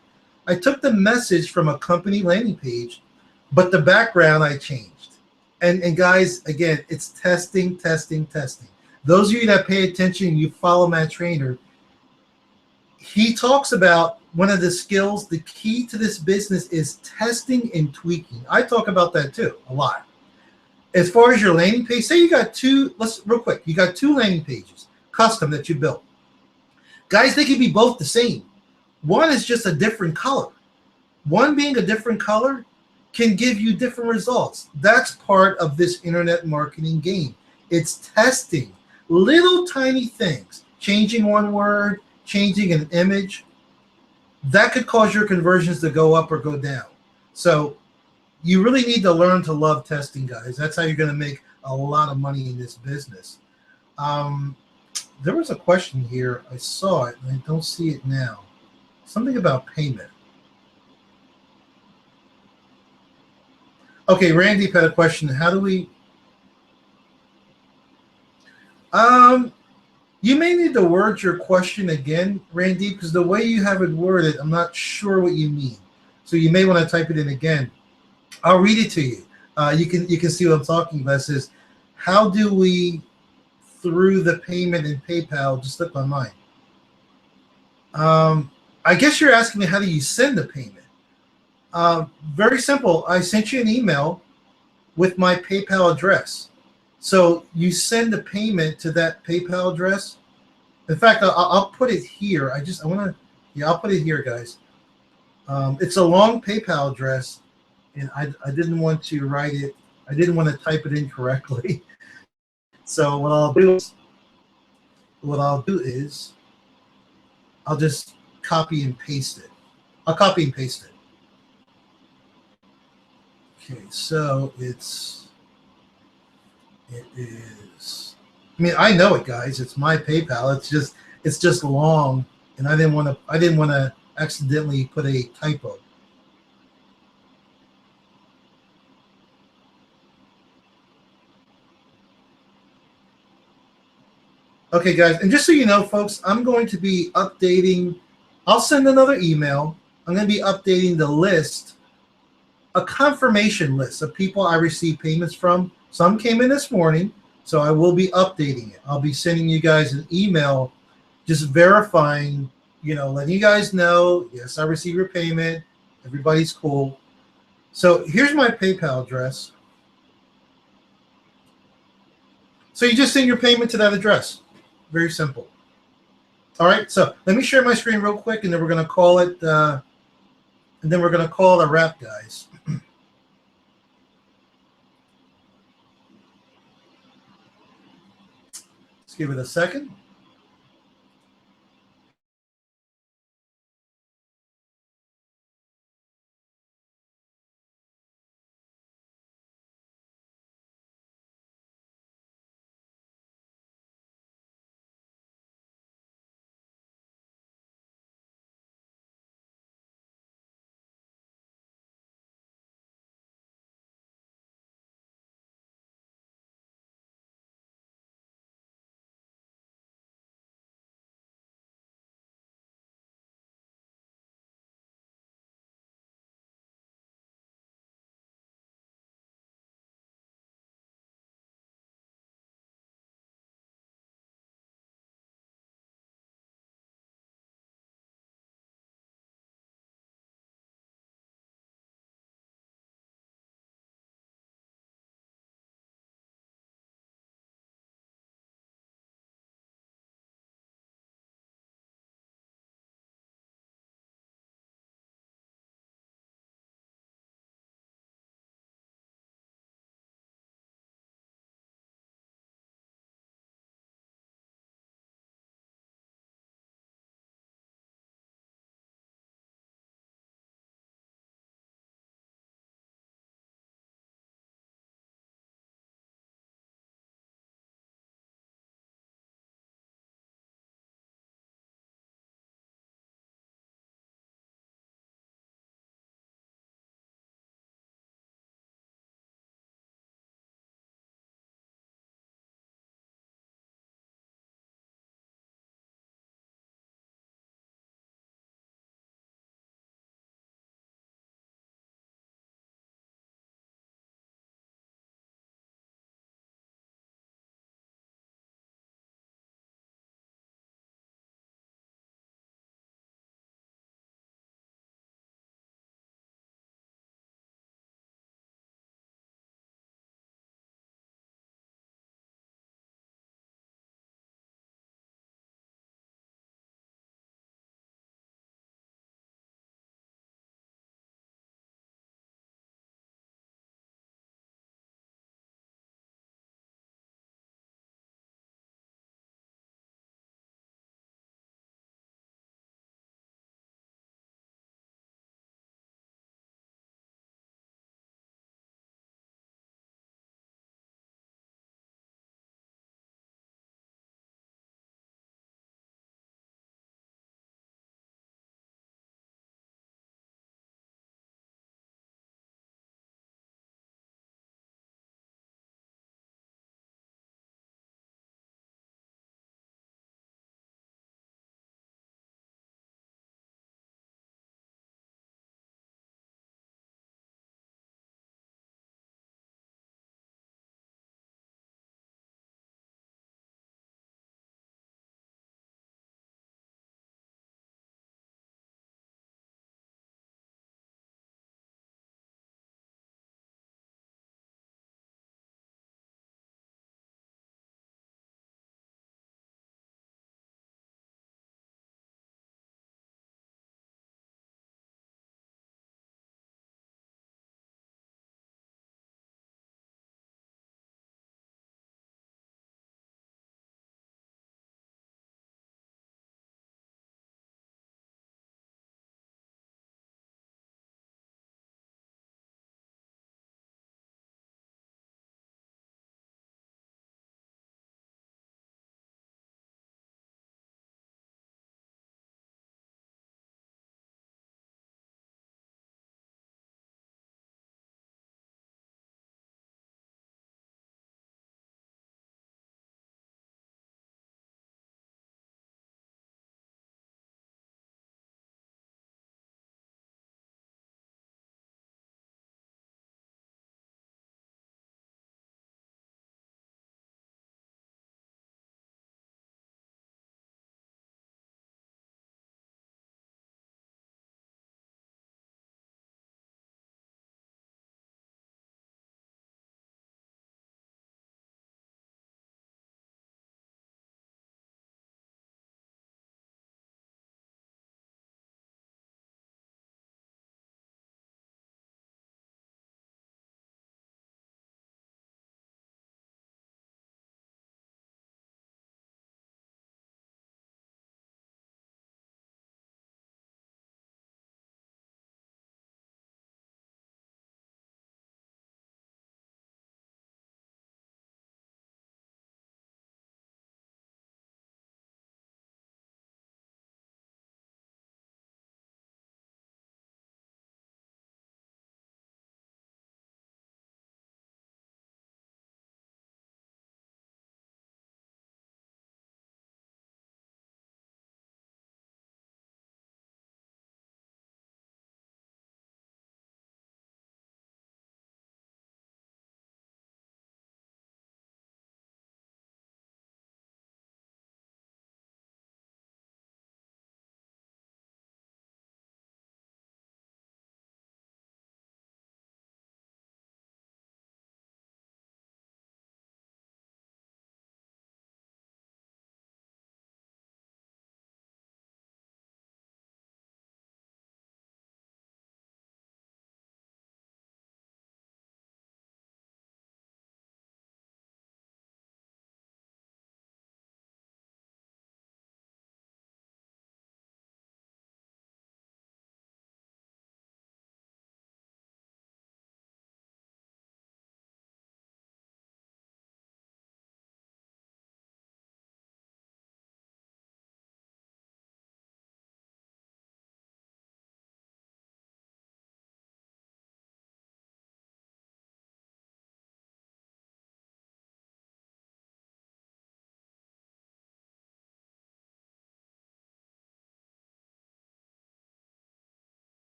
I took the message from a company landing page, but the background I changed. And guys, again, it's testing. Those of you that pay attention, you follow Matt Trainer. He talks about one of the skills, the key to this business is testing and tweaking. I talk about that too, a lot. As far as your landing page, say you got 2, real quick, you got 2 landing pages, custom that you built. Guys, they can be both the same. One is just a different color. One being a different color can give you different results. That's part of this internet marketing game. It's testing little tiny things, changing one word, changing an image. That could cause your conversions to go up or go down. So you really need to learn to love testing, guys. That's how you're going to make a lot of money in this business. There was a question here. I saw it, and I don't see it now. Something about payment. Okay, Randy had a question. How do we... you may need to word your question again, Randy, because the way you have it worded, I'm not sure what you mean. So you may want to type it in again. I'll read it to you. You can see what I'm talking about. It says, how do we, through the payment in PayPal, just slipped my mind. I guess you're asking me, how do you send the payment? Very simple. I sent you an email with my PayPal address. So you send the payment to that PayPal address. In fact, I'll put it here. I'll put it here, guys. It's a long PayPal address, and I didn't want to write it. I didn't want to type it in correctly. So what I'll do is I'll just copy and paste it. I'll copy and paste it. Okay, so it is. I mean, I know it, guys. It's my PayPal. It's just long, and I didn't want to accidentally put a typo. Okay, guys, and just so you know, folks, I'm going to be updating. I'll send another email. I'm going to be updating the list, a confirmation list of people I received payments from. Some came in this morning, so I will be updating it. I'll be sending you guys an email just verifying, letting you guys know, yes, I received your payment. Everybody's cool. So here's my PayPal address. So you just send your payment to that address. Very simple. All right, so let me share my screen real quick, and then we're going to call it, a wrap, guys. Let's give it a second.